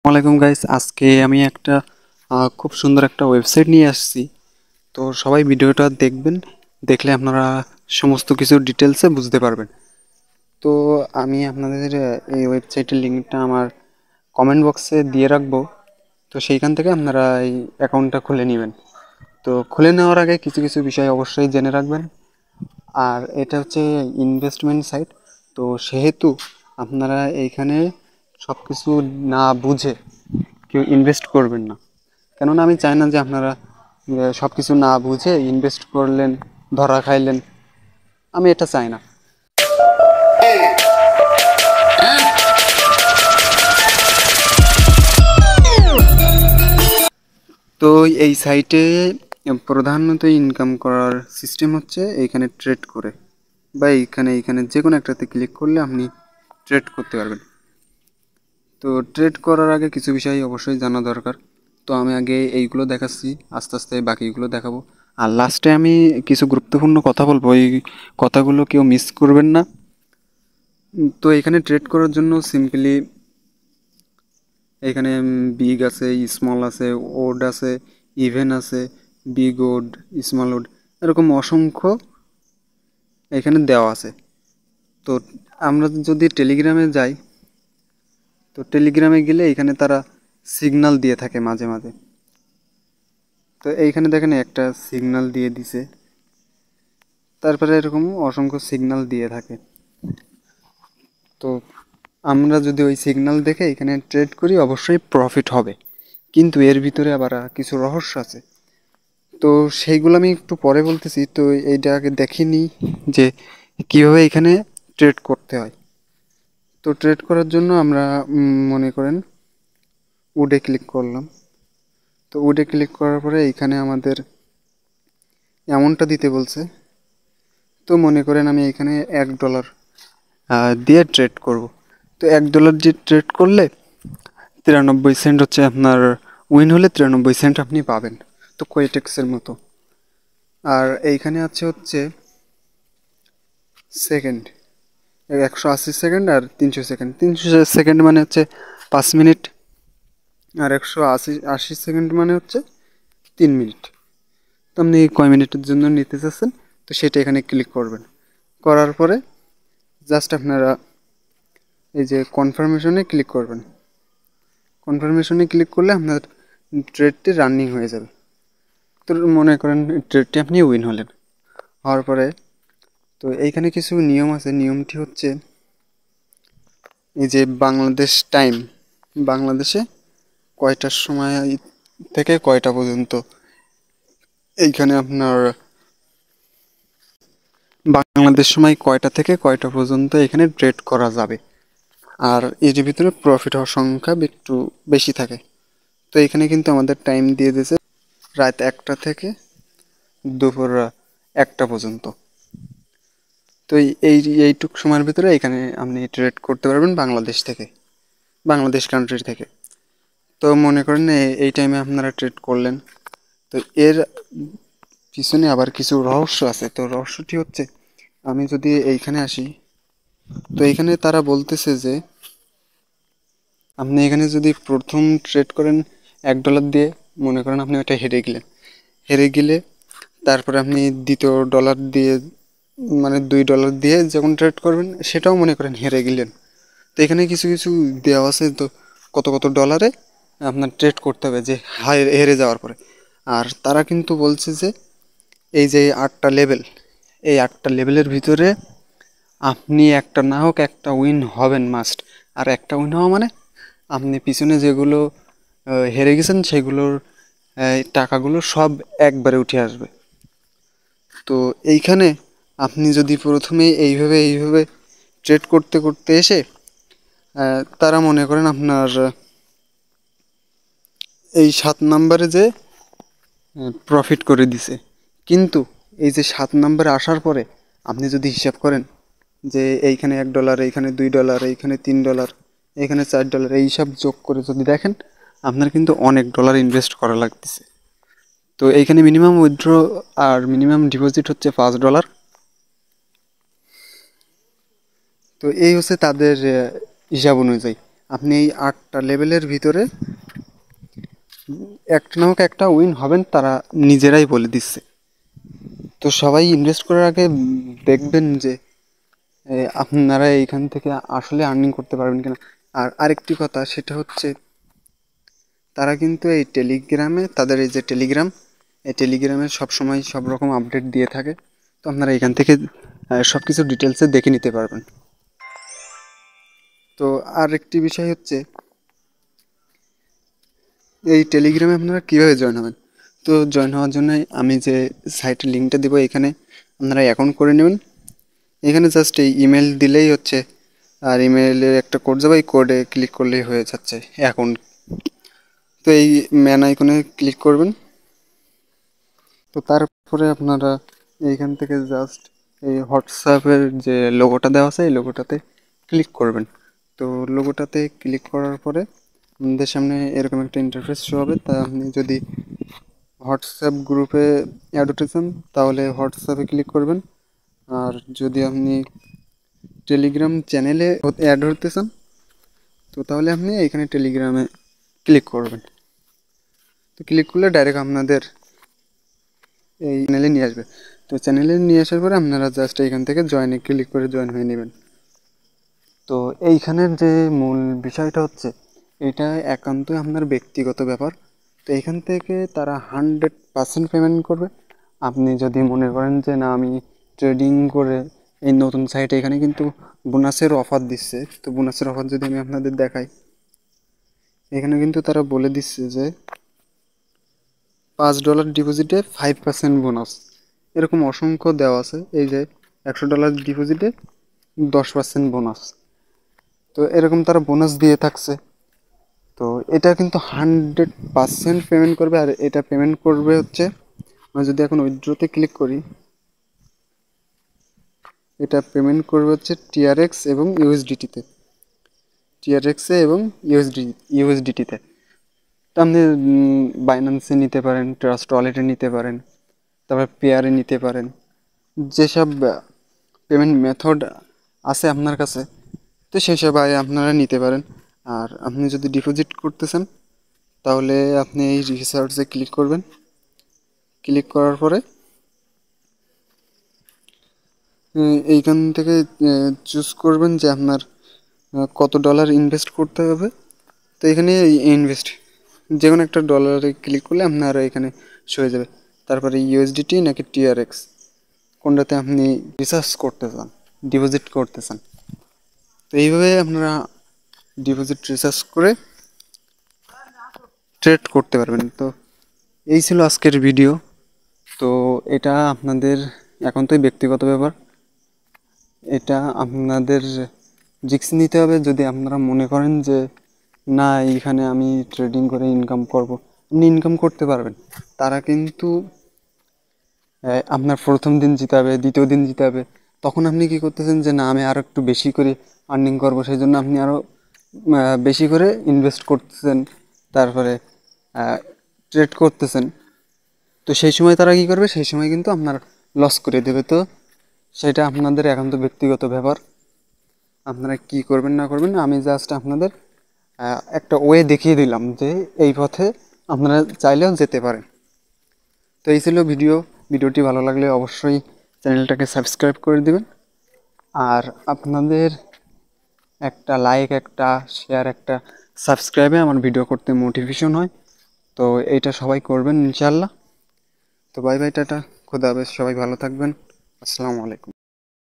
ওয়ালাইকুম গাইস, আজকে আমি একটা খুব সুন্দর একটা ওয়েবসাইট নিয়ে আসছি। তো সবাই ভিডিওটা দেখবেন, দেখলে আপনারা সমস্ত কিছু ডিটেলসে বুঝতে পারবেন। তো আমি আপনাদের এই ওয়েবসাইটের লিঙ্কটা আমার কমেন্ট বক্সে দিয়ে রাখবো। তো সেইখান থেকে আপনারা এই অ্যাকাউন্টটা খুলে নেবেন। তো খুলে নেওয়ার আগে কিছু কিছু বিষয় অবশ্যই জেনে রাখবেন। আর এটা হচ্ছে ইনভেস্টমেন্ট সাইট। তো সেহেতু আপনারা এইখানে সব কিছু না বুঝে কেউ ইনভেস্ট করবেন না, কেননা আমি চাই না যে আপনারা সব কিছু না বুঝে ইনভেস্ট করলেন, ধরা খাইলেন। আমি এটা চাই না। তো এই সাইটে প্রধানত ইনকাম করার সিস্টেম হচ্ছে এইখানে ট্রেড করে, বা এইখানে এইখানে যে কোনো একটাতে ক্লিক করলে আপনি ট্রেড করতে পারবেন। তো ট্রেড করার আগে কিছু বিষয় অবশ্যই জানা দরকার। তো আমি আগে এইগুলো দেখাচ্ছি, আস্তে আস্তে বাকিগুলো দেখাবো। আর লাস্টে আমি কিছু গুরুত্বপূর্ণ কথা বলবো, এই কথাগুলো কেউ মিস করবেন না। তো এখানে ট্রেড করার জন্য সিম্পলি এখানে বিগ আছে, স্মল আছে, ওড আছে, ইভেন আছে, বিগ ওড, স্মল ওড, এরকম অসংখ্য এখানে দেওয়া আছে। তো আমরা যদি টেলিগ্রামে যাই, তো টেলিগ্রামে গেলে এখানে তারা সিগন্যাল দিয়ে থাকে মাঝে মাঝে। তো এইখানে দেখেন একটা সিগন্যাল দিয়ে দিছে, তারপরে এরকম অসংখ্য সিগন্যাল দিয়ে থাকে। তো আমরা যদি ওই সিগন্যাল দেখে এখানে ট্রেড করি অবশ্যই প্রফিট হবে, কিন্তু এর ভিতরে আবার কিছু রহস্য আছে। তো সেইগুলো আমি একটু পরে বলতেছি। তো এইটা আগে দেখিনি যে কীভাবে এখানে ট্রেড করতে হয়। তো ট্রেড করার জন্য আমরা মনে করেন উডে ক্লিক করলাম। তো উডে ক্লিক করার পরে এইখানে আমাদের অ্যামাউন্টটা দিতে বলছে। তো মনে করেন আমি এখানে $1 দিয়ে ট্রেড করব। তো $1 দিয়ে ট্রেড করলে 93 সেন্ট হচ্ছে আপনার উইন হলে 93 সেন্ট আপনি পাবেন। তো কোয়েটেক্সের মতো। আর এইখানে আছে হচ্ছে সেকেন্ড, 180 সেকেন্ড আর 300 সেকেন্ড। 300 সেকেন্ড মানে হচ্ছে 5 মিনিট, আর 180 সেকেন্ড মানে হচ্ছে 3 মিনিট। তো আপনি কয় মিনিটের জন্য নিতে চাচ্ছেন, তো সেটা এখানে ক্লিক করবেন। করার পরে জাস্ট আপনারা এই যে কনফার্মেশনে ক্লিক করবেন। কনফার্মেশনে ক্লিক করলে আপনার ট্রেডটি রানিং হয়ে যাবে। তো মনে করেন ট্রেডটি আপনি উইন হলেন। হওয়ার পরে তো এইখানে কিছু নিয়ম আছে। নিয়মটি হচ্ছে এই যে বাংলাদেশ টাইম, বাংলাদেশে কয়টার সময় থেকে কয়টা পর্যন্ত এইখানে আপনার বাংলাদেশ সময় কয়টা থেকে কয়টা পর্যন্ত এখানে ট্রেড করা যাবে। আর এর ভিতরে প্রফিট হওয়ার সংখ্যা একটু বেশি থাকে। তো এখানে কিন্তু আমাদের টাইম দিয়ে দিয়েছে রাত 1টা থেকে দুপুর 1টা পর্যন্ত। তো এইটুক সময়ের ভিতরে এখানে আপনি ট্রেড করতে পারবেন বাংলাদেশ থেকে, বাংলাদেশ কান্ট্রি থেকে। তো মনে করেন এই টাইমে আপনারা ট্রেড করলেন। তো এর পিছনে আবার কিছু রহস্য আছে। তো রহস্যটি হচ্ছে, আমি যদি এইখানে আসি, তো এইখানে তারা বলতেছে যে আপনি এখানে যদি প্রথম ট্রেড করেন $1 দিয়ে, মনে করেন আপনি ওটা হেরে গেলেন। হেরে গেলে তারপরে আপনি দ্বিতীয় ডলার দিয়ে, মানে $2 দিয়ে যখন ট্রেড করবেন সেটাও মনে করেন হেরে গেলেন। তো এখানে কিছু কিছু দেওয়া আছে, তো কত কত ডলারে আপনার ট্রেড করতে হবে যে হেরে যাওয়ার পরে। আর তারা কিন্তু বলছে যে এই যে 8টা লেভেল, এই 8টা লেভেলের ভিতরে আপনি একটা না হোক একটা উইন হবেন মাস্ট। আর একটা উইন হওয়া মানে আপনি পিছনে যেগুলো হেরে গেছেন সেগুলোর টাকাগুলো সব একবারে উঠে আসবে। তো এইখানে আপনি যদি প্রথমে এইভাবে ট্রেড করতে করতে এসে তারা মনে করেন আপনার এই 7 নম্বরে যে প্রফিট করে দিছে, কিন্তু এই যে 7 নম্বরে আসার পরে আপনি যদি হিসাব করেন যে এইখানে $1, এইখানে $2, এইখানে $3, এইখানে $4, এই সব যোগ করে যদি দেখেন, আপনার কিন্তু অনেক ডলার ইনভেস্ট করা লাগতেছে। তো এইখানে মিনিমাম উইথড্র আর মিনিমাম ডিপোজিট হচ্ছে $5। তো এই হচ্ছে তাদের হিসাব অনুযায়ী। আপনি এই 8টা লেভেলের ভিতরে একটা না হোক একটা উইন হবেন, তারা নিজেরাই বলে দিচ্ছে। তো সবাই ইনভেস্ট করার আগে দেখবেন যে আপনারা এইখান থেকে আসলে আর্নিং করতে পারবেন কিনা। আর আরেকটি কথা, সেটা হচ্ছে তারা কিন্তু এই টেলিগ্রামে, তাদের এই যে টেলিগ্রাম, এই টেলিগ্রামে সবসময় সব রকম আপডেট দিয়ে থাকে। তো আপনারা এখান থেকে সব কিছু ডিটেলসে দেখে নিতে পারবেন। তো আর একটি বিষয় হচ্ছে, এই টেলিগ্রামে আপনারা কীভাবে জয়েন হবেন। তো জয়েন হওয়ার জন্য আমি যে সাইটের লিঙ্কটা দেবো, এখানে আপনারা অ্যাকাউন্ট করে নেবেন। এখানে জাস্ট এই ইমেল দিলেই হচ্ছে, আর ইমেলের একটা কোড যাবে, এই কোডে ক্লিক করলেই হয়ে যাচ্ছে অ্যাকাউন্ট। তো এই ম্যান আইকনে ক্লিক করবেন। তো তারপরে আপনারা এইখান থেকে জাস্ট এই হোয়াটসঅ্যাপের যে লোগোটা দেওয়া আছে, এই লোগোটাতে ক্লিক করবেন। তো লোগোটাতে ক্লিক করার পরে আমাদের সামনে এরকম একটা ইন্টারফেস শো হবে। তা আপনি যদি হোয়াটসঅ্যাপ গ্রুপে অ্যাড হতে চান তাহলে হোয়াটসঅ্যাপে ক্লিক করবেন। আর যদি আপনি টেলিগ্রাম চ্যানেলে অ্যাড হতে চান তো তাহলে আপনি এখানে টেলিগ্রামে ক্লিক করবেন। তো ক্লিক করলে ডাইরেক্ট আপনাদের এই চ্যানেলে নিয়ে আসবে। তো চ্যানেলে নিয়ে আসার পরে আপনারা জাস্ট এইখান থেকে জয়েনে ক্লিক করে জয়েন হয়ে নেবেন। তো এইখানের যে মূল বিষয়টা হচ্ছে, এটা একান্তই আপনার ব্যক্তিগত ব্যাপার। তো এইখান থেকে তারা 100% পেমেন্ট করবে। আপনি যদি মনে করেন যে না, আমি ট্রেডিং করে এই নতুন সাইটে এখানে কিন্তু বোনাসের অফার দিচ্ছে। তো বোনাসের অফার যদি আমি আপনাদের দেখাই, এখানে কিন্তু তারা বলে দিচ্ছে যে $5 ডিপোজিটে 5% বোনাস, এরকম অসংখ্য দেওয়া আছে। এই যে $100 ডিপোজিটে 10% বোনাস, তো এরকম তারা বোনাস দিয়ে থাকছে। তো এটা কিন্তু 100% পেমেন্ট করবে। আর এটা পেমেন্ট করবে হচ্ছে, আমি যদি এখন উইথড্রোতে ক্লিক করি, এটা পেমেন্ট করবে হচ্ছে টিআরএক্স এবং ইউএসডিটিতে, টিআরএক্সে এবং ইউএসডিটিতে। তো আপনি বাইন্যান্সে নিতে পারেন, ট্রাস্ট ওয়ালেটে নিতে পারেন, তারপর পেয়ারে নিতে পারেন, যেসব পেমেন্ট মেথড আছে আপনার কাছে, তো সেসব আপনারা নিতে পারেন। আর আপনি যদি ডিপোজিট করতে চান তাহলে আপনি এই রিসার্চে ক্লিক করবেন। ক্লিক করার পরে এইখান থেকে চুজ করবেন যে আপনার কত ডলার ইনভেস্ট করতে হবে। তো এখানে ইনভেস্ট যে কোনো একটা ডলারে ক্লিক করলে আপনার এখানে শো হয়ে যাবে। তারপরে ইউএসডিটি নাকি টিআরএক্স, কোনটাতে আপনি রিসার্চ করতে চান, ডিপোজিট করতে চান। তো এইভাবে আপনারা ডিপোজিট রিসার্চ করে ট্রেড করতে পারবেন। তো এই ছিল আজকের ভিডিও। তো এটা আপনাদের একান্তই ব্যক্তিগত ব্যাপার, এটা আপনাদের রিস্ক নিতে হবে। যদি আপনারা মনে করেন যে না, এইখানে আমি ট্রেডিং করে ইনকাম করব, আপনি ইনকাম করতে পারবেন। তারা কিন্তু আপনার প্রথম দিন জিতাবে, দ্বিতীয় দিন জিতাবে, তখন আপনি কি করতেছেন যে না, আমি আরও একটু বেশি করে আর্নিং করব, সেই জন্য আপনি আরও বেশি করে ইনভেস্ট করতেছেন, তারপরে ট্রেড করতেছেন। তো সেই সময় তারা কী করবে, সেই সময় কিন্তু আপনার লস করে দেবে। তো সেটা আপনাদের একান্ত ব্যক্তিগত ব্যাপার, আপনারা কি করবেন না করবেন। আমি জাস্ট আপনাদের একটা ওয়ে দেখিয়ে দিলাম যে এই পথে আপনারা চাইলেও যেতে পারেন। তো এই ছিল ভিডিওটি ভালো লাগলে অবশ্যই চ্যানেলটাকে সাবস্ক্রাইব করে দিবেন। আর আপনাদের একটা লাইক, একটা শেয়ার, একটা সাবস্ক্রাইবে আমার ভিডিও করতে মোটিভেশন হয়। তো এইটা সবাই করবেন ইনশাআল্লাহ। তো বাই বাই, টাটা, খোদা হাফেজ, সবাই ভালো থাকবেন, আসসালামু আলাইকুম।